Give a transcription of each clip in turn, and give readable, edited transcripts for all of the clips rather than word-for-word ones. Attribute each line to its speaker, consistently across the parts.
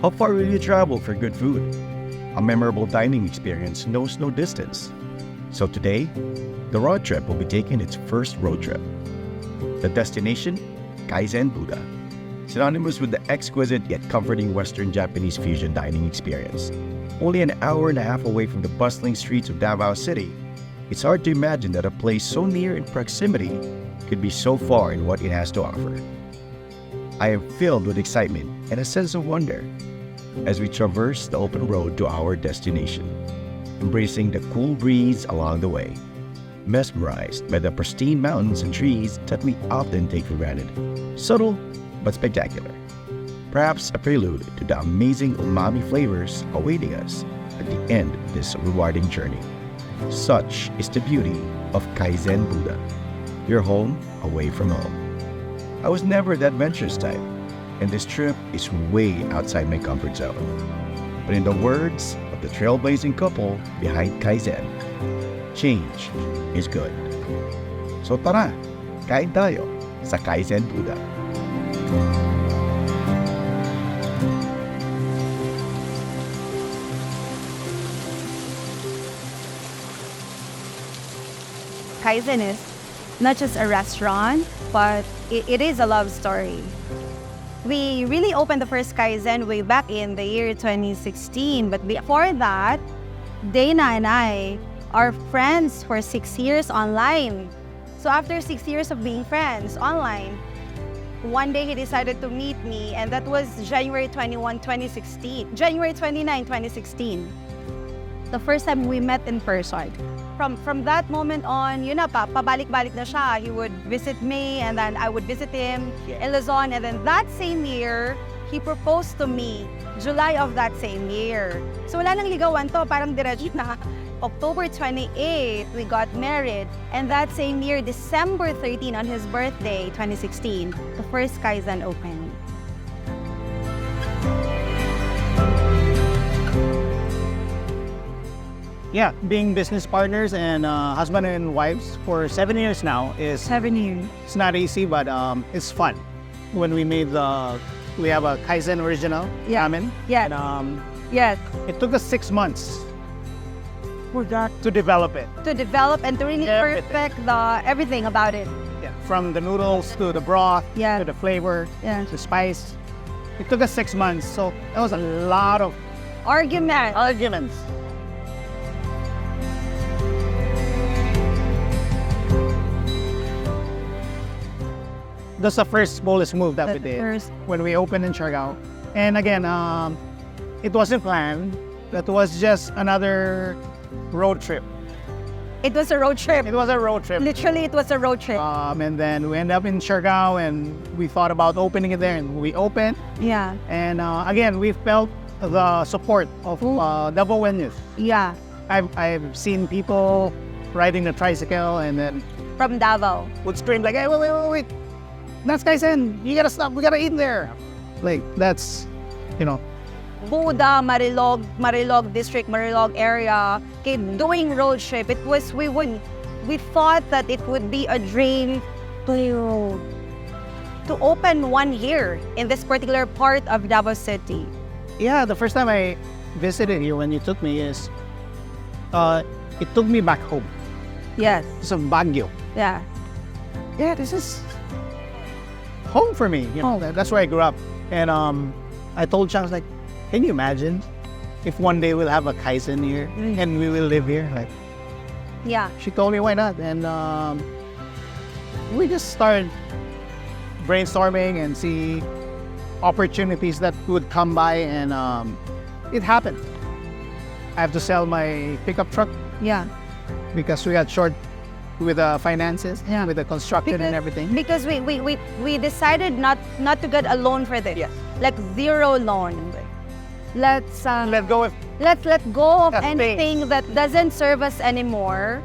Speaker 1: How far will you travel for good food? A memorable dining experience knows no distance. So today, the road trip will be taking its first road trip. The destination, KAIZEN Buda. Synonymous with the exquisite yet comforting Western Japanese fusion dining experience. Only an hour and a half away from the bustling streets of Davao City, it's hard to imagine that a place so near in proximity could be so far in what it has to offer. I am filled with excitement and a sense of wonder as we traverse the open road to our destination, embracing the cool breeze along the way, mesmerized by the pristine mountains and trees that we often take for granted. Subtle but spectacular. Perhaps a prelude to the amazing umami flavors awaiting us at the end of this rewarding journey. Such is the beauty of KAIZEN Buda, your home away from home. I was never the adventurous type, and this trip is way outside my comfort zone. But in the words of the trailblazing couple behind KAIZEN, change is good. So tara, kain tayo sa KAIZEN Buda.
Speaker 2: KAIZEN is not just a restaurant, but it is a love story. We really opened the first KAIZEN way back in the year 2016, but before that, Dana and I are friends for 6 years online. So after 6 years of being friends online, one day he decided to meet me, and that was January 29, 2016. The first time we met in person. From that moment on, yun na, pabalik-balik na siya. He would visit me, and then I would visit him in Luzon. And then that same year, he proposed to me, July of that same year. So wala nang ligawan to, parang diretso na. October 28, we got married. And that same year, December 13, on his birthday, 2016, the first KAIZEN opened.
Speaker 3: Yeah, being business partners and husband and wives for 7 years now is
Speaker 2: 7 years.
Speaker 3: it's not easy, but it's fun. When we made we have a KAIZEN original ramen.
Speaker 2: Yeah.
Speaker 3: And,
Speaker 2: Yes.
Speaker 3: it took us 6 months to develop it.
Speaker 2: To develop and to really
Speaker 3: Everything.
Speaker 2: perfect everything about it.
Speaker 3: Yeah, from the noodles to the broth
Speaker 2: Yeah.
Speaker 3: to the flavor
Speaker 2: Yeah.
Speaker 3: to spice. It took us 6 months, so that was a lot of arguments. That's the first boldest move that we did when we opened in Siargao. And again, it wasn't planned. That was just another road trip.
Speaker 2: It was a road trip.
Speaker 3: It was a road trip.
Speaker 2: Literally, it was a road trip.
Speaker 3: And then we ended up in Siargao, and we thought about opening it there, and we opened.
Speaker 2: Yeah.
Speaker 3: And again, we felt the support of Davaoenos.
Speaker 2: Yeah.
Speaker 3: I've seen people riding the tricycle and then
Speaker 2: From Davao.
Speaker 3: would scream like, "Hey, wait. That's KAIZEN. You gotta stop. We gotta eat there." Like, that's,
Speaker 2: Buda, Marilog district, Marilog area, doing road trip. We thought that it would be a dream to open one here in this particular part of Davao City.
Speaker 3: Yeah, the first time I visited here when you took me is, it took me back home.
Speaker 2: Yes.
Speaker 3: It's a Baguio.
Speaker 2: Yeah.
Speaker 3: Yeah, this is home for me. That's where I grew up. And I told Chang, I was like, can you imagine if one day we'll have a KAIZEN here and we will live here? Like,
Speaker 2: Yeah.
Speaker 3: she told me, why not? And we just started brainstorming and see opportunities that would come by, and it happened. I have to sell my pickup truck
Speaker 2: Yeah.
Speaker 3: because we got short with the finances, with the construction and everything.
Speaker 2: Because we decided not to get a loan for this.
Speaker 3: Yes.
Speaker 2: Like zero loan. Let's
Speaker 3: Let go of.
Speaker 2: let go of
Speaker 3: That
Speaker 2: anything that doesn't serve us anymore.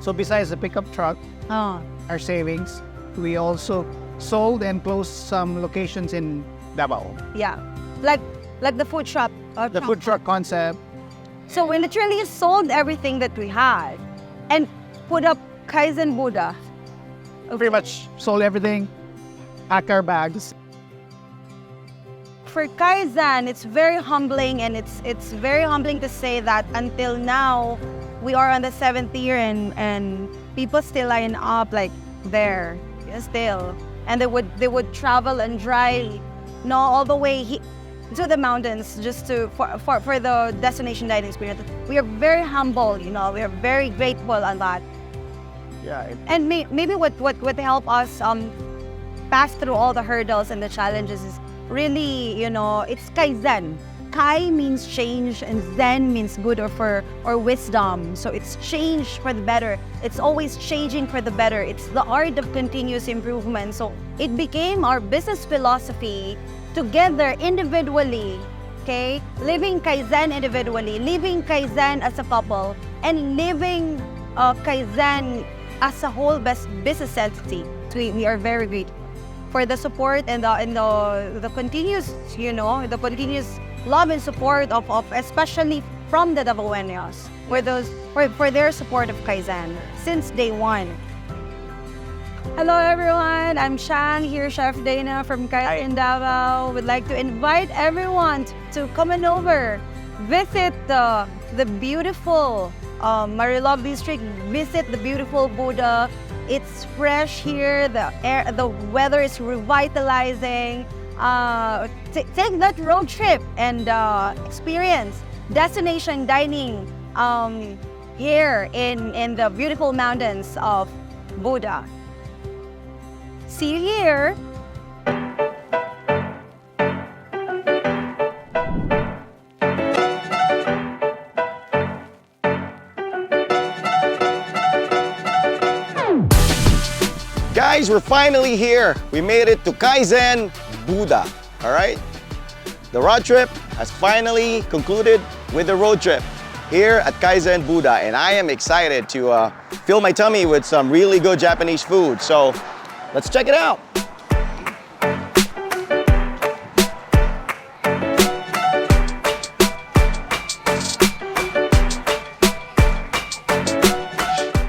Speaker 3: So besides the pickup truck,
Speaker 2: Oh.
Speaker 3: our savings, we also sold and closed some locations in Davao.
Speaker 2: Yeah. Like the food shop.
Speaker 3: The food truck concept.
Speaker 2: So we literally sold everything that we had and put up KAIZEN Buda.
Speaker 3: pretty much sold everything, packed our bags.
Speaker 2: For KAIZEN, it's very humbling, and it's very humbling to say that until now, we are on the 7th year, and people still line up like there, still, and they would travel and drive, all the way to the mountains just for the destination dining experience. We are very humble, we are very grateful on that.
Speaker 3: Yeah.
Speaker 2: And maybe what help us pass through all the hurdles and the challenges is really, it's KAIZEN. Kai means change, and Zen means good or wisdom. So it's change for the better. It's always changing for the better. It's the art of continuous improvement. So it became our business philosophy together individually, okay? Living KAIZEN individually, living KAIZEN as a couple, and living KAIZEN as a whole business entity. So we are very grateful for the support and the continuous, the continuous love and support of especially from the Davaoenos for their support of KAIZEN since day one. Hello everyone, I'm Shang here, Chef Dana from KAIZEN and Davao. Would like to invite everyone to come on over, visit the beautiful Marilove district, visit the beautiful Buda. It's fresh here, the weather is revitalizing. Take that road trip and experience destination dining here in the beautiful mountains of Buda. See you here.
Speaker 4: Guys, we're finally here. We made it to KAIZEN Buda, all right? The road trip has finally concluded with the road trip here at KAIZEN Buda, and I am excited to fill my tummy with some really good Japanese food. So let's check it out.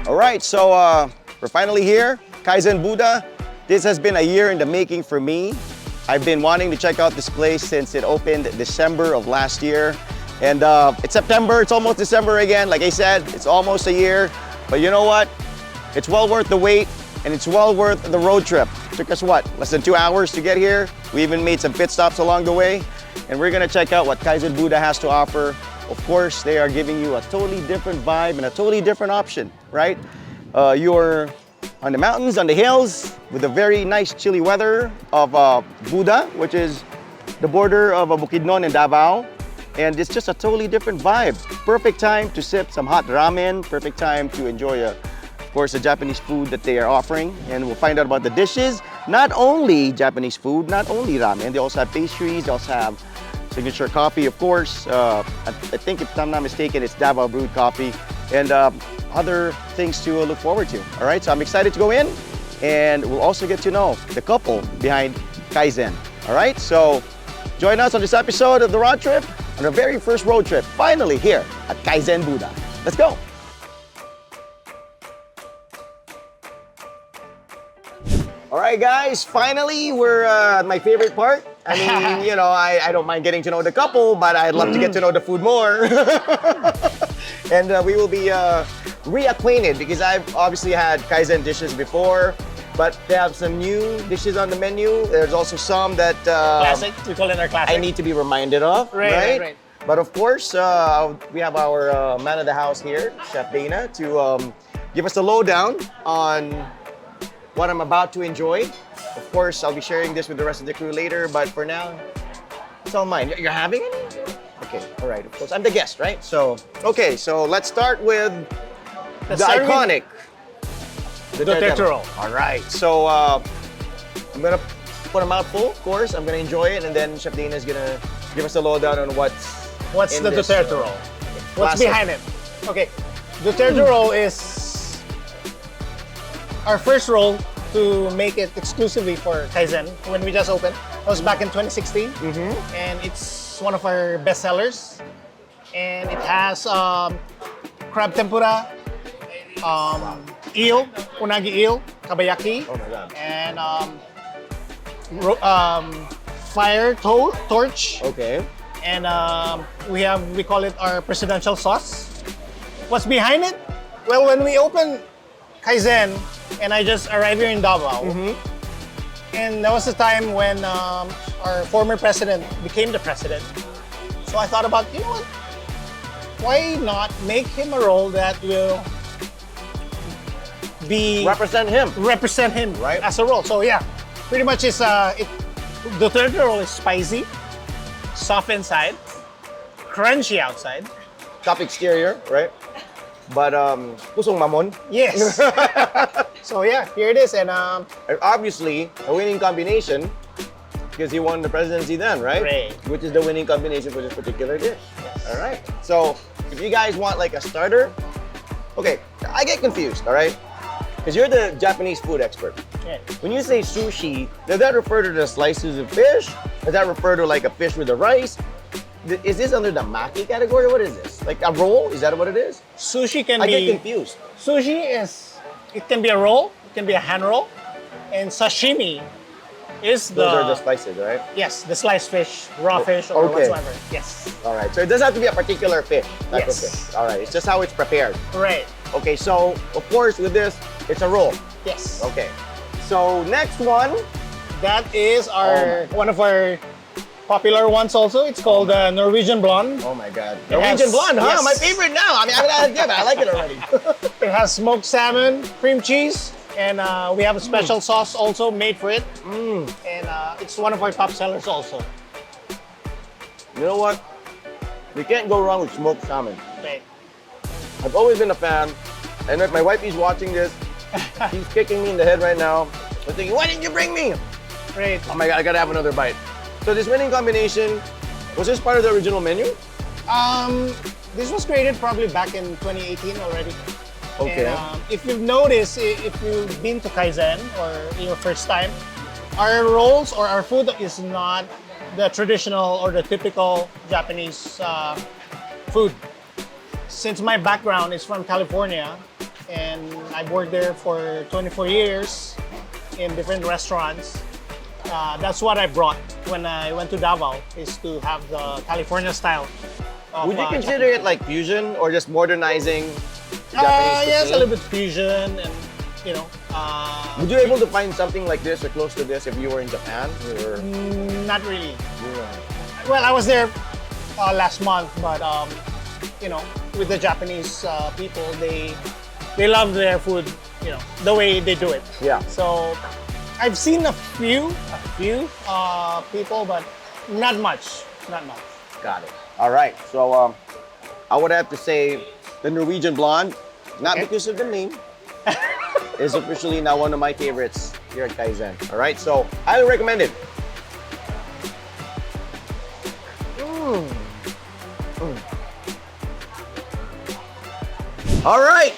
Speaker 4: All right, so we're finally here. KAIZEN Buda. This has been a year in the making for me. I've been wanting to check out this place since it opened December of last year. And it's September, it's almost December again. Like I said, it's almost a year. But you know what? It's well worth the wait, and it's well worth the road trip. It took us what, less than 2 hours to get here? We even made some pit stops along the way. And we're gonna check out what KAIZEN Buda has to offer. Of course, they are giving you a totally different vibe and a totally different option, right? You're on the mountains, on the hills, with the very nice chilly weather of Buda, which is the border of Bukidnon and Davao. And it's just a totally different vibe. Perfect time to sip some hot ramen, perfect time to enjoy, of course, the Japanese food that they are offering. And we'll find out about the dishes. Not only Japanese food, not only ramen, they also have pastries, they also have signature coffee, of course. I think if I'm not mistaken, it's Davao brewed coffee. And other things to look forward to. All right, so I'm excited to go in, and we'll also get to know the couple behind KAIZEN. All right, so join us on this episode of the road trip, on our very first road trip, finally here at KAIZEN Buda. Let's go. All right, guys, finally we're at my favorite part. I mean, I don't mind getting to know the couple, but I'd love to get to know the food more. And we will be reacquainted, because I've obviously had KAIZEN dishes before, but they have some new dishes on the menu. There's also some that
Speaker 3: Classic, we call it our classic.
Speaker 4: I need to be reminded of, right? But of course, we have our man of the house here, Chef Dana, to give us a lowdown on what I'm about to enjoy. Of course, I'll be sharing this with the rest of the crew later, but for now, it's all mine. You're having it? Okay, all right, of course. I'm the guest, right? So, okay, so let's start with the iconic
Speaker 3: Duterte roll.
Speaker 4: All right, so I'm gonna put a mouthful, of course. I'm gonna enjoy it, and then Chef Dana is gonna give us a lowdown on what's in
Speaker 3: the
Speaker 4: this,
Speaker 3: Duterte roll? What's behind it? Okay, Duterte roll is our first roll to make it exclusively for KAIZEN when we just opened. That was back in 2016, and it's one of our best sellers. And it has crab tempura, eel, unagi eel, kabayaki,
Speaker 4: Oh my God.
Speaker 3: and fire torch.
Speaker 4: Okay.
Speaker 3: And we call it our presidential sauce. What's behind it? Well, when we opened KAIZEN, and I just arrived here in Davao, and there was a time when our former president became the president. So I thought about, you know what? Why not make him a role that will
Speaker 4: Represent him.
Speaker 3: represent him
Speaker 4: Right.
Speaker 3: as a role? So yeah, pretty much is the third roll is spicy, soft inside, crunchy outside.
Speaker 4: Top exterior, right? But pusong mamon.
Speaker 3: Yes. So yeah, here it is, and
Speaker 4: Obviously, a winning combination because he won the presidency then, right?
Speaker 3: Right.
Speaker 4: Which is the winning combination for this particular dish. All right. So if you guys want like a starter, okay, I get confused, all right? Because you're the Japanese food expert.
Speaker 3: yeah.
Speaker 4: When you say sushi, does that refer to the slices of fish? Does that refer to like a fish with the rice? Is this under the maki category? What is this? Like a roll? Is that what it is?
Speaker 3: Sushi can
Speaker 4: I
Speaker 3: be
Speaker 4: get confused.
Speaker 3: sushi is it can be a roll, it can be a hand roll, and sashimi is
Speaker 4: Those are the spices, right?
Speaker 3: yes, the sliced fish, raw fish, or
Speaker 4: okay.
Speaker 3: whatsoever. Yes.
Speaker 4: All right. So it doesn't have to be a particular fish. Type of
Speaker 3: Yes.
Speaker 4: fish. All right. It's just how it's prepared.
Speaker 3: Right.
Speaker 4: Okay. So of course with this, it's a roll.
Speaker 3: Yes.
Speaker 4: Okay. So next one.
Speaker 3: That is our
Speaker 4: Oh
Speaker 3: one of our popular ones also. It's called Norwegian Blonde.
Speaker 4: Oh my God.
Speaker 3: It has-
Speaker 4: Norwegian blonde, huh?
Speaker 3: yes.
Speaker 4: My favorite now. I mean, I'm gonna give it. I like it already.
Speaker 3: It has smoked salmon, cream cheese, and we have a special sauce also made for it. And it's one of our top sellers also.
Speaker 4: You know what? You can't go wrong with smoked salmon.
Speaker 3: Right.
Speaker 4: I've always been a fan. And if my wife is watching this, she's kicking me in the head right now. I'm thinking, why didn't you bring me?
Speaker 3: Great.
Speaker 4: Oh my God, I gotta have another bite. So this winning combination, was this part of the original menu?
Speaker 3: This was created probably back in 2018 already.
Speaker 4: Okay.
Speaker 3: And, if you've noticed, if you've been to KAIZEN or your first time, our rolls or our food is not the traditional or the typical Japanese food. Since my background is from California and I've worked there for 24 years in different restaurants, that's what I brought when I went to Davao, is to have the California style. Of,
Speaker 4: Would you consider it like fusion or just modernizing Japanese
Speaker 3: yes,
Speaker 4: cuisine?
Speaker 3: a little bit fusion, and you know,
Speaker 4: Would you be able to find something like this or close to this if you were in Japan? Or...
Speaker 3: not really. Well, I was there last month, but you know, with the Japanese people, they love their food, you know, the way they do it.
Speaker 4: Yeah.
Speaker 3: So I've seen a few people, but not much.
Speaker 4: Got it. All right. So I would have to say the Norwegian blonde, not
Speaker 3: Okay.
Speaker 4: because of the name, is officially now one of my favorites here at KAIZEN. All right. So I would recommend it. All right.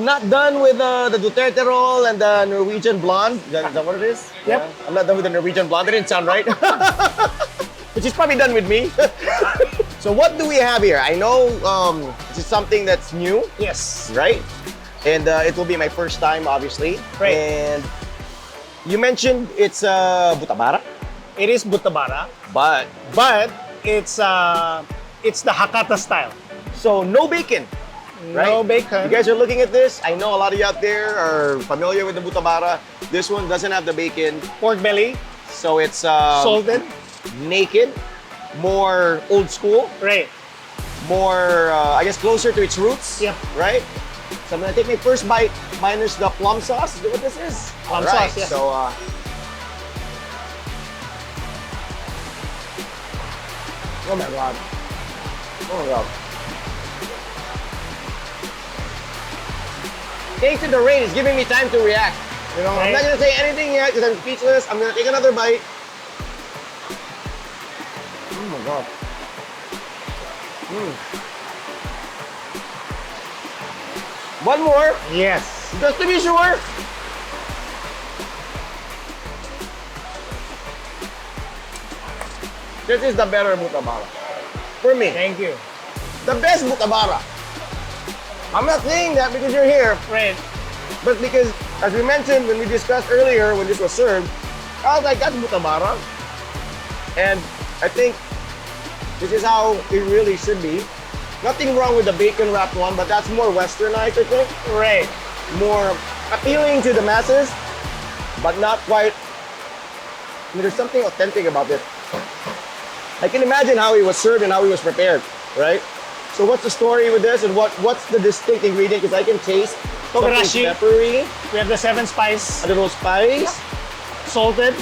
Speaker 4: Not done with the Duterte roll and the Norwegian blonde. Is that what it is?
Speaker 3: Yep.
Speaker 4: Yeah. I'm not done with the Norwegian blonde. That didn't sound right. But she's probably done with me. So what do we have here? I know this is something that's new,
Speaker 3: Yes.
Speaker 4: right? And it will be my first time, obviously.
Speaker 3: Right.
Speaker 4: And you mentioned it's butabara,
Speaker 3: It is butabara,
Speaker 4: but
Speaker 3: but it's the Hakata style.
Speaker 4: so no bacon. Right?
Speaker 3: No bacon.
Speaker 4: You guys are looking at this. I know a lot of you out there are familiar with the butabara. This one doesn't have the bacon,
Speaker 3: Pork belly,
Speaker 4: so it's
Speaker 3: salted.
Speaker 4: naked, more old school,
Speaker 3: Right.
Speaker 4: more I guess closer to its roots.
Speaker 3: Yep.
Speaker 4: Right. So I'm gonna take my first bite minus the plum sauce. Is that what this is?
Speaker 3: Plum
Speaker 4: All right,
Speaker 3: sauce, yes.
Speaker 4: So oh my god. Oh my god. Thanks to the rain, it's giving me time to react. You know, I'm not
Speaker 3: Right.
Speaker 4: gonna say anything yet because I'm speechless. I'm gonna take another bite. Oh my god. One more,
Speaker 3: Yes.
Speaker 4: just to be sure. This is the better butabara. For me,
Speaker 3: Thank you.
Speaker 4: the best butabara. I'm not saying that because you're here.
Speaker 3: Right.
Speaker 4: But because, as we mentioned when we discussed earlier, when this was served, I was like, that's butabara. And I think this is how it really should be. Nothing wrong with the bacon wrapped one, but that's more westernized, I think.
Speaker 3: Right.
Speaker 4: More appealing to the masses, but not quite. I mean, there's something authentic about this. I can imagine how it was served and how it was prepared, right? So what's the story with this, and what's the distinct ingredient? Because I can taste something
Speaker 3: Togarashi.
Speaker 4: peppery,
Speaker 3: We have the 7 spice,
Speaker 4: a little spice,
Speaker 3: salted.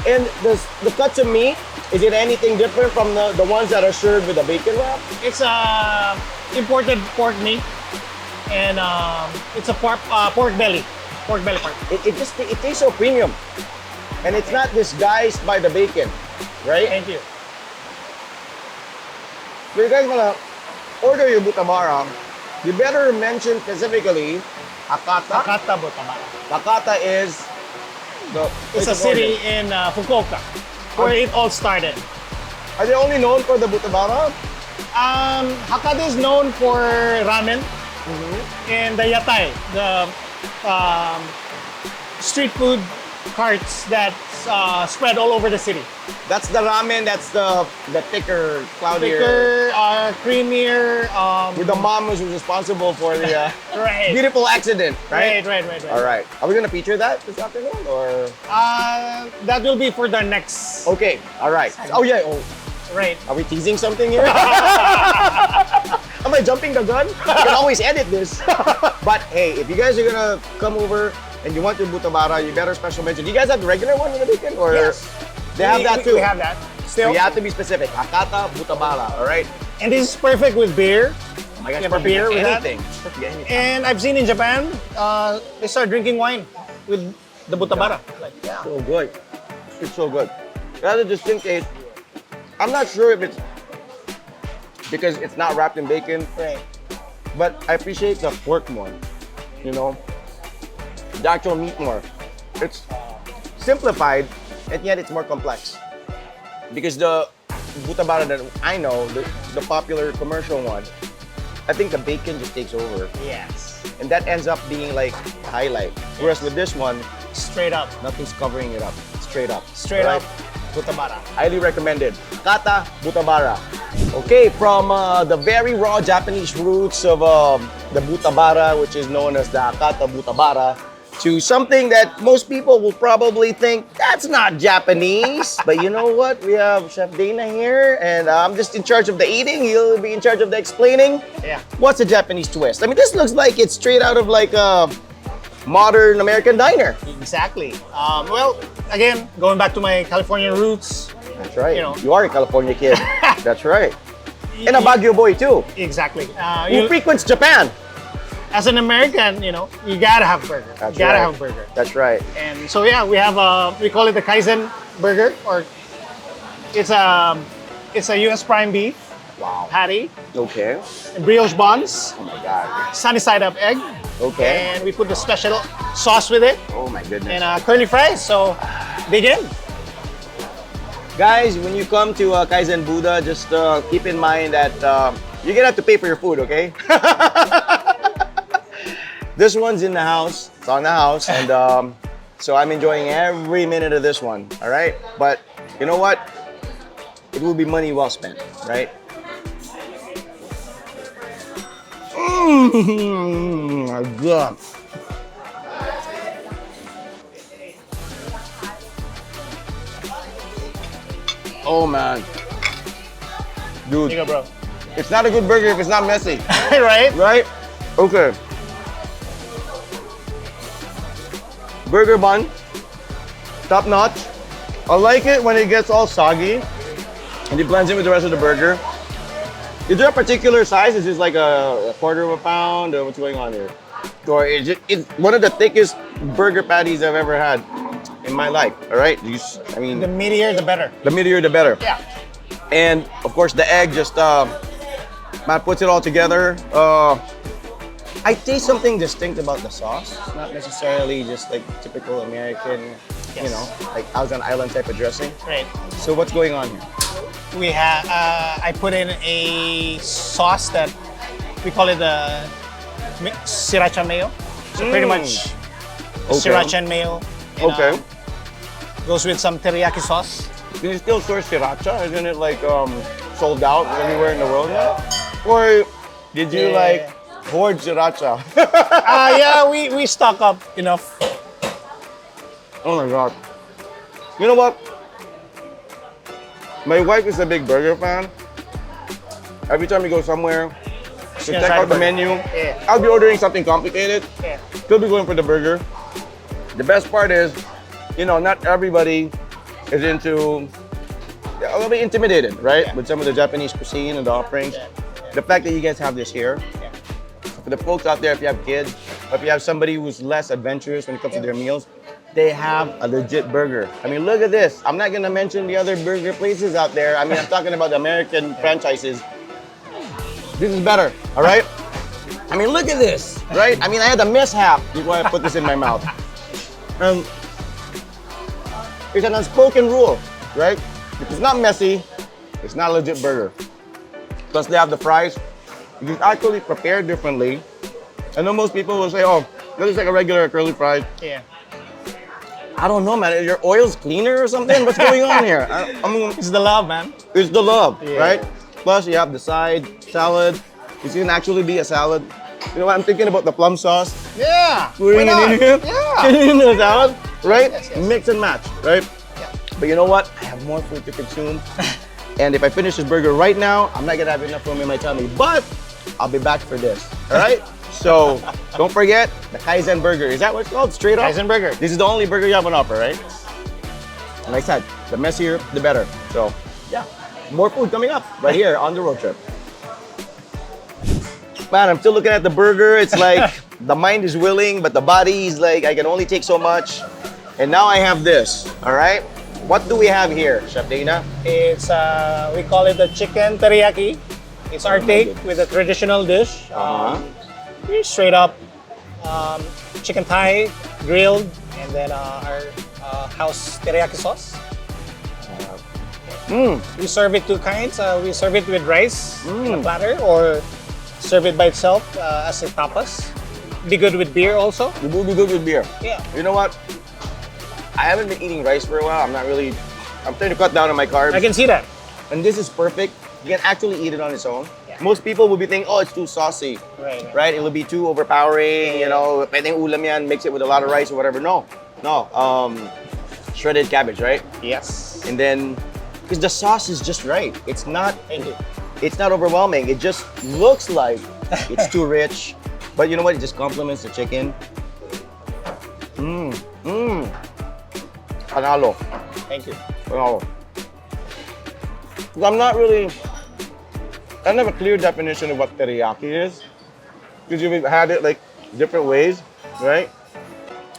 Speaker 4: and the cuts of meat. Is it anything different from the ones that are served with a bacon wrap?
Speaker 3: It's imported pork meat, and it's a pork belly part.
Speaker 4: It tastes so premium, and it's not disguised by the bacon, right?
Speaker 3: Thank you.
Speaker 4: If you guys wanna order your butabara, you better mention specifically Hakata.
Speaker 3: Takata Butabara.
Speaker 4: Hakata is the
Speaker 3: It's a city in Fukuoka, where it all started.
Speaker 4: Are they only known for the butabara?
Speaker 3: Hakata is known for ramen and the yatai, the street food carts that spread all over the city.
Speaker 4: That's the ramen. That's the thicker, cloudier.
Speaker 3: Thicker, creamier.
Speaker 4: With the mom who's responsible for the
Speaker 3: Right.
Speaker 4: beautiful accident, right?
Speaker 3: Right.
Speaker 4: All right. Are we gonna feature that this afternoon, or?
Speaker 3: That will be for the next.
Speaker 4: Okay. All right. Oh yeah. Oh,
Speaker 3: Right.
Speaker 4: are we teasing something here? Am I jumping the gun? You can always edit this. But hey, if you guys are gonna come over and you want your butabara, you better special mention. Do you guys have the regular one in the weekend, or
Speaker 3: Yes.
Speaker 4: they have that too?
Speaker 3: We have that.
Speaker 4: So
Speaker 3: Still.
Speaker 4: you have to be specific. Hakata butabara. All right.
Speaker 3: And this is perfect with beer.
Speaker 4: Oh my gosh,
Speaker 3: You have a beer with that?
Speaker 4: anything. Perfect with anything.
Speaker 3: And I've seen in Japan, they start drinking wine with the butabara. Like, yeah.
Speaker 4: So good. It's so good. Rather distinct taste. I'm not sure if it's because it's not wrapped in bacon,
Speaker 3: Right.
Speaker 4: but I appreciate the pork more. You know, the actual meat more. It's simplified, and yet it's more complex. Because the butabara that I know, the popular commercial one, I think the bacon just takes over,
Speaker 3: Yes.
Speaker 4: and that ends up being like the highlight. Whereas with this one,
Speaker 3: Straight up.
Speaker 4: nothing's covering it up. Straight up.
Speaker 3: Straight
Speaker 4: Alright?
Speaker 3: up butabara.
Speaker 4: Highly recommended. Kata butabara. Okay, from the very raw Japanese roots of the butabara, which is known as the Kata butabara, to something that most people will probably think that's not Japanese. But you know what? We have Chef Dana here, and I'm just in charge of the eating. He'll be in charge of the explaining.
Speaker 3: Yeah.
Speaker 4: What's a Japanese twist? I mean, this looks like it's straight out of like a modern American diner.
Speaker 3: Exactly. Well, again, going back to my Californian roots.
Speaker 4: That's right.
Speaker 3: You know.
Speaker 4: You are a California kid. That's right. And a Baguio boy too.
Speaker 3: Exactly.
Speaker 4: Who frequents Japan?
Speaker 3: As an American, you know, you gotta have burger.
Speaker 4: That's
Speaker 3: you gotta
Speaker 4: right.
Speaker 3: have burger.
Speaker 4: That's right.
Speaker 3: And so yeah, we have we call it the KAIZEN burger, or it's a US prime beef
Speaker 4: Wow.
Speaker 3: patty,
Speaker 4: Okay.
Speaker 3: and brioche buns,
Speaker 4: Oh my God.
Speaker 3: sunny side up egg,
Speaker 4: Okay.
Speaker 3: and we put the special sauce with it,
Speaker 4: Oh my goodness.
Speaker 3: and curly fries. So dig in.
Speaker 4: Guys, when you come to KAIZEN Buda, just keep in mind that you're gonna have to pay for your food, okay? This one's in the house. It's on the house, and so I'm enjoying every minute of this one. All right, but you know what? It will be money well spent, right? My God. Oh man, dude,
Speaker 3: Here you go, bro.
Speaker 4: it's not a good burger if it's not messy,
Speaker 3: Right?
Speaker 4: right? Okay. Burger bun, top notch. I like it when it gets all soggy and it blends in with the rest of the burger. Is there a particular size? Is this like a quarter of a pound, or what's going on here? Or is it's one of the thickest burger patties I've ever had in my life? All right, I mean,
Speaker 3: The meatier, the better.
Speaker 4: the meatier the better.
Speaker 3: Yeah.
Speaker 4: And of course the egg just Matt puts it all together. I taste something distinct about the sauce. It's not necessarily just like typical American, you
Speaker 3: Yes.
Speaker 4: know, like Thousand Island type of dressing.
Speaker 3: Right.
Speaker 4: So what's going on here?
Speaker 3: We have I put in a sauce that we call it the sriracha mayo. So pretty much
Speaker 4: Okay.
Speaker 3: Sriracha and mayo. And,
Speaker 4: Okay.
Speaker 3: Goes with some teriyaki sauce.
Speaker 4: Can you still source sriracha? Isn't it like sold out everywhere in the world now? Or did you
Speaker 3: Yeah.
Speaker 4: like hoard sriracha?
Speaker 3: Yeah, we stock up enough.
Speaker 4: Oh my god. You know what? My wife is a big burger fan. Every time we go somewhere to
Speaker 3: gonna
Speaker 4: check
Speaker 3: try
Speaker 4: out
Speaker 3: the
Speaker 4: the menu,
Speaker 3: Yeah.
Speaker 4: I'll be ordering something complicated.
Speaker 3: Yeah.
Speaker 4: Still be going for the burger. The best part is, you know, not everybody is into, a little bit intimidated, right?
Speaker 3: Yeah.
Speaker 4: With some of the Japanese cuisine and the offerings.
Speaker 3: Yeah.
Speaker 4: The fact that you guys have this here,
Speaker 3: Yeah.
Speaker 4: for the folks out there, if you have kids, or if you have somebody who's less adventurous when it comes to their meals, they have a legit burger. I mean, look at this. I'm not gonna mention the other burger places out there. I mean, I'm talking about the American franchises. This is better, all right? I mean, look at this, right? I mean, I had a mishap before I put this in my mouth. It's an unspoken rule, right? If it's not messy, it's not a legit burger. Plus, they have the fries. It's actually prepared differently. I know most people will say, oh, this is like a regular curly fries.
Speaker 3: Yeah.
Speaker 4: I don't know, man. Is your oil's cleaner or something? What's going on here? I mean,
Speaker 3: It's the love, man.
Speaker 4: it's the love,
Speaker 3: Yeah.
Speaker 4: right? Plus, you have the side salad. This can actually be a salad. You know what? I'm thinking about the plum sauce.
Speaker 3: Yeah.
Speaker 4: Putting
Speaker 3: Why
Speaker 4: it in
Speaker 3: not?
Speaker 4: here.
Speaker 3: Yeah.
Speaker 4: In the salad, right?
Speaker 3: Yes, yes.
Speaker 4: Mix and match, right?
Speaker 3: Yeah.
Speaker 4: But you know what? I have more food to consume. And if I finish this burger right now, I'm not gonna have enough room in my tummy. But I'll be back for this. All right? So don't forget the KAIZEN burger. Is that what it's called? Straight up?
Speaker 3: KAIZEN burger.
Speaker 4: This is the only burger you have on offer, right? And like I said, the messier, the better. So yeah, more food coming up right here on the road trip. Man, I'm still looking at the burger. It's like the mind is willing, but the body is like, I can only take so much. And now I have this, all right? What do we have here, Chef Dana?
Speaker 3: It's we call it the chicken teriyaki. It's our take with a traditional dish. Straight up chicken thigh, grilled, and then our house teriyaki sauce. We serve it two kinds. We serve it with rice in a platter, or serve it by itself as a tapas. Be good with beer also.
Speaker 4: It will be good with beer.
Speaker 3: Yeah.
Speaker 4: You know what? I haven't been eating rice for a while. I'm trying to cut down on my carbs.
Speaker 3: I can see that.
Speaker 4: And this is perfect. You can actually eat it on its own.
Speaker 3: Yeah.
Speaker 4: Most people will be thinking, oh, it's too saucy.
Speaker 3: Right.
Speaker 4: It will be too overpowering, you know, pwedeng ulam yan, mix it with a lot of rice or whatever. No. Shredded cabbage, right?
Speaker 3: Yes.
Speaker 4: And then, because the sauce is just right. It's not
Speaker 3: Thank you.
Speaker 4: It's not overwhelming. It just looks like it's too rich. But you know what? It just complements the chicken. Panalo.
Speaker 3: Thank you.
Speaker 4: Panalo. 'Cause I don't have a clear definition of what teriyaki is. Because you've had it like different ways, right?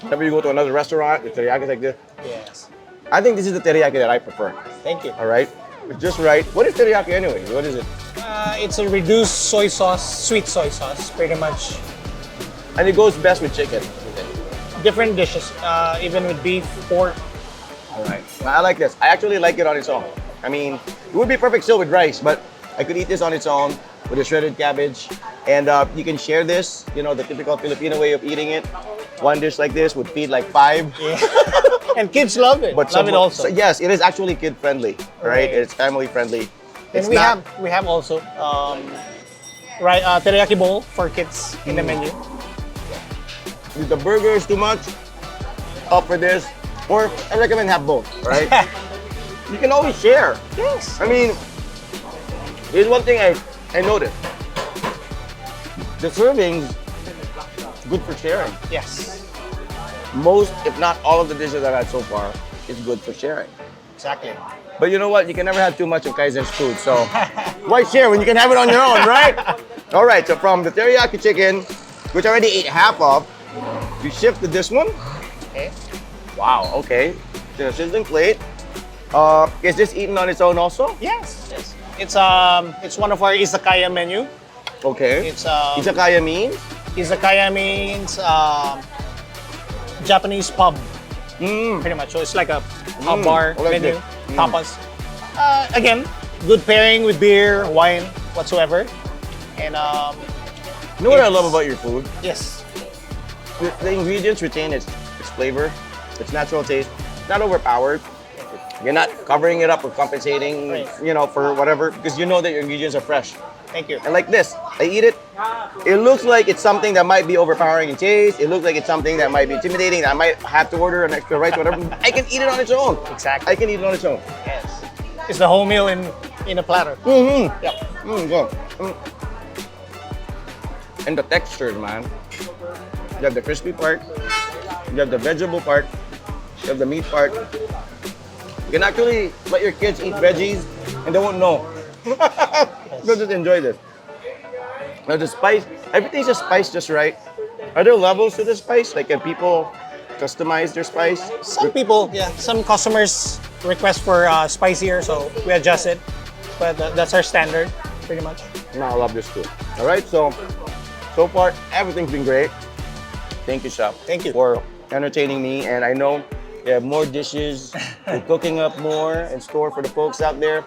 Speaker 4: Whenever you go to another restaurant, the teriyaki is like this.
Speaker 3: Yes.
Speaker 4: I think this is the teriyaki that I prefer.
Speaker 3: Thank you.
Speaker 4: All right? It's just right. What is teriyaki anyway? What is it?
Speaker 3: It's a reduced soy sauce, sweet soy sauce, pretty much.
Speaker 4: And it goes best with chicken.
Speaker 3: Different dishes, even with beef, pork.
Speaker 4: All right. I like this. I actually like it on its own. I mean, it would be perfect still with rice, but I could eat this on its own with a shredded cabbage. And you can share this, you know, the typical Filipino way of eating it. One dish like this would feed like 5.
Speaker 3: Yeah. And kids love it. Love it also.
Speaker 4: Yes, it is actually kid friendly, right?
Speaker 3: Right.
Speaker 4: It's family friendly.
Speaker 3: And
Speaker 4: It's
Speaker 3: we
Speaker 4: not-
Speaker 3: have also teriyaki bowl for kids in the menu.
Speaker 4: If the burger is too much, up for this. Or I recommend have both, right? You can always share.
Speaker 3: Yes.
Speaker 4: I mean, here's one thing I noticed. The servings, good for sharing.
Speaker 3: Yes.
Speaker 4: Most, if not all of the dishes I've had so far, is good for sharing.
Speaker 3: Exactly.
Speaker 4: But you know what? You can never have too much of KAIZEN's food, so why share when you can have it on your own, right? All right, so from the teriyaki chicken, which I already ate half of, you shift to this one.
Speaker 3: Okay.
Speaker 4: Wow, okay. The sizzling plate. Is this eaten on its own also?
Speaker 3: Yes. Yes. It's one of our izakaya menu.
Speaker 4: Okay.
Speaker 3: It's
Speaker 4: Izakaya means?
Speaker 3: izakaya means Japanese pub,
Speaker 4: Mm.
Speaker 3: pretty much. So it's like a pub bar
Speaker 4: I like
Speaker 3: menu,
Speaker 4: this.
Speaker 3: tapas. Again, good pairing with beer, wine, whatsoever. And
Speaker 4: You know what I love about your food?
Speaker 3: yes,
Speaker 4: The ingredients retain its its flavor, its natural taste, not overpowered. You're not covering it up or compensating, you know, for whatever, because you know that your ingredients are fresh.
Speaker 3: Thank you.
Speaker 4: And like this, I eat it. It looks like it's something that might be overpowering in taste. It looks like it's something that might be intimidating. That I might have to order an extra rice, whatever. I can eat it on its own.
Speaker 3: Exactly.
Speaker 4: I can eat it on its own.
Speaker 3: Yes. It's the whole meal in a platter.
Speaker 4: Mm-hmm.
Speaker 3: Yep.
Speaker 4: Go. And the texture, man. You have the crispy part. You have the vegetable part. You have the meat part. You can actually let your kids eat veggies and they won't know. They'll just enjoy this. Now the spice, everything's just spiced just right. Are there levels to the spice? Like, can people customize their spice?
Speaker 5: Some people, yeah. Some customers request for spicier, so we adjust it. But that's our standard, pretty much.
Speaker 4: No, I love this too. All right, so far everything's been great. Thank you, Chef.
Speaker 5: Thank you.
Speaker 4: For entertaining me, and I know you have more dishes. You're cooking up more in store for the folks out there.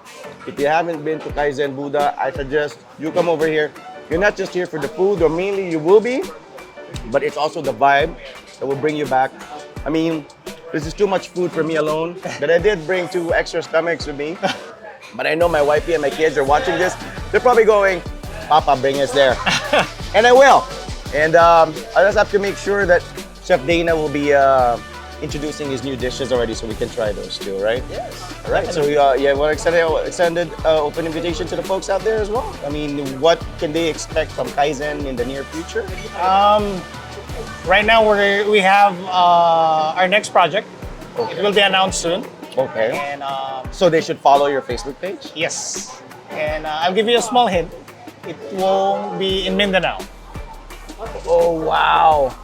Speaker 4: If you haven't been to KAIZEN Buda, I suggest you come over here. You're not just here for the food, or mainly you will be, but it's also the vibe that will bring you back. I mean, this is too much food for me alone, but I did bring 2 extra stomachs with me. But I know my wifey and my kids are watching this. They're probably going, Papa, bring us there. And I will. And I just have to make sure that Chef Dana will be introducing his new dishes already, so we can try those too, right?
Speaker 5: Yes.
Speaker 4: All right. So yeah, we're extended open invitation to the folks out there as well. I mean, what can they expect from KAIZEN in the near future?
Speaker 5: Right now we have our next project.
Speaker 4: Okay.
Speaker 5: It will be announced soon.
Speaker 4: Okay.
Speaker 5: And
Speaker 4: So they should follow your Facebook page?
Speaker 5: yes. And I'll give you a small hint. It will be in Mindanao.
Speaker 4: Oh, wow.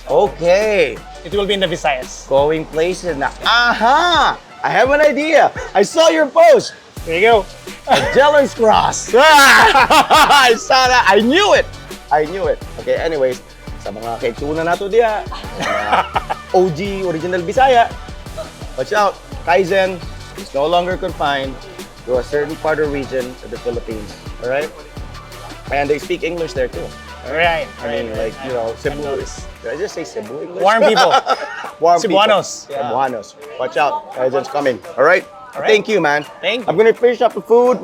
Speaker 4: Okay.
Speaker 5: It will be in the Visayas.
Speaker 4: Going places now. Aha! I have an idea. I saw your post.
Speaker 5: There you go.
Speaker 4: Magellan's Cross. I saw that. I knew it. I knew it. Okay, anyways. Sa mga kaituna nato diya. OG, original Bisaya. Watch out. KAIZEN is no longer confined to a certain part or region of the Philippines. All right? And they speak English there too.
Speaker 5: Right.
Speaker 4: I mean, like, you know, Cebu. Did I just say Cebu English?
Speaker 5: Warm people.
Speaker 4: Warm
Speaker 5: Cebuanos.
Speaker 4: people. Cebuanos. Watch out. KAIZEN's coming. All right?
Speaker 5: All right.
Speaker 4: Thank you, man.
Speaker 5: Thank you.
Speaker 4: I'm going to finish up the food.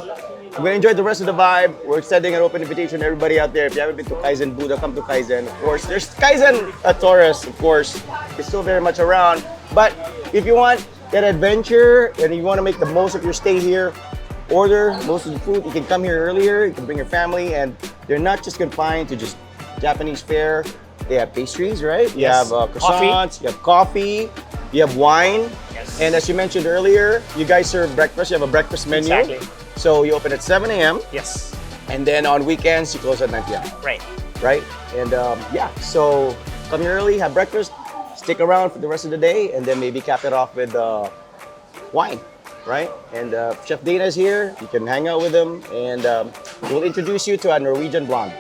Speaker 4: I'm going to enjoy the rest of the vibe. We're extending an open invitation to everybody out there. If you haven't been to KAIZEN Buda, come to KAIZEN. Of course, there's KAIZEN at Torres, of course. It's still very much around. But if you want that adventure and you want to make the most of your stay here, order most of the food. You can come here earlier. You can bring your family. And they're not just confined to just Japanese fare. They have pastries, right? You
Speaker 5: Yes.
Speaker 4: have croissants, you have coffee, you have wine.
Speaker 5: Yes.
Speaker 4: And as you mentioned earlier, you guys serve breakfast. You have a breakfast menu.
Speaker 5: Exactly.
Speaker 4: So you open at 7 a.m.
Speaker 5: Yes.
Speaker 4: and then on weekends you close at 9 p.m.
Speaker 5: Right.
Speaker 4: Right? And yeah, so come here early, have breakfast, stick around for the rest of the day, and then maybe cap it off with wine, right? And Chef Dana is here. You can hang out with him, and we'll introduce you to a Norwegian blonde,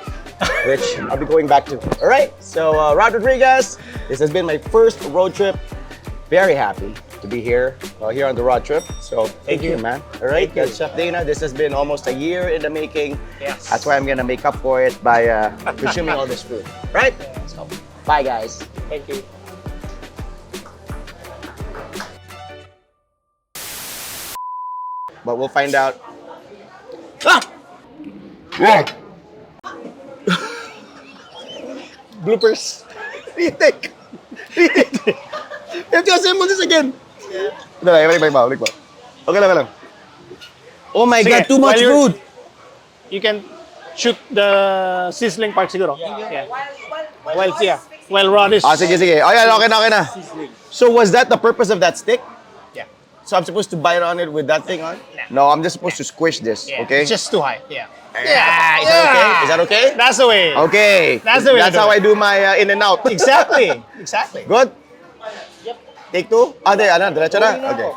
Speaker 4: which I'll be going back to. All right, so Rod Rodriguez, this has been my first road trip. Very happy to be here, here on the road trip. So thank you, man. All right, that's Chef Dana. This has been almost a year in the making.
Speaker 5: Yes.
Speaker 4: That's why I'm gonna make up for it by consuming all this food. Right? So, bye guys.
Speaker 5: Thank you.
Speaker 4: But we'll find out. Bloopers. Retake. Retake. You have to assemble this again. Balik ba? Okay lang. Oh my
Speaker 5: Sige,
Speaker 4: God, too much
Speaker 5: while you're-
Speaker 4: food.
Speaker 5: You can shoot the sizzling part siguro. Yeah. While Rod is...
Speaker 4: Sige. Oh, yeah, okay na. So was that the purpose of that stick?
Speaker 5: Yeah.
Speaker 4: So I'm supposed to bite on it with that thing on? No, I'm just supposed to squish this,
Speaker 5: Yeah.
Speaker 4: okay?
Speaker 5: It's just too high. Yeah.
Speaker 4: Yeah, is that okay? Is that okay?
Speaker 5: That's the way.
Speaker 4: Okay.
Speaker 5: That's the way to
Speaker 4: That's
Speaker 5: do
Speaker 4: how
Speaker 5: it.
Speaker 4: I do my in and out.
Speaker 5: Exactly. Exactly.
Speaker 4: Good? Take two? Diretso na? Okay.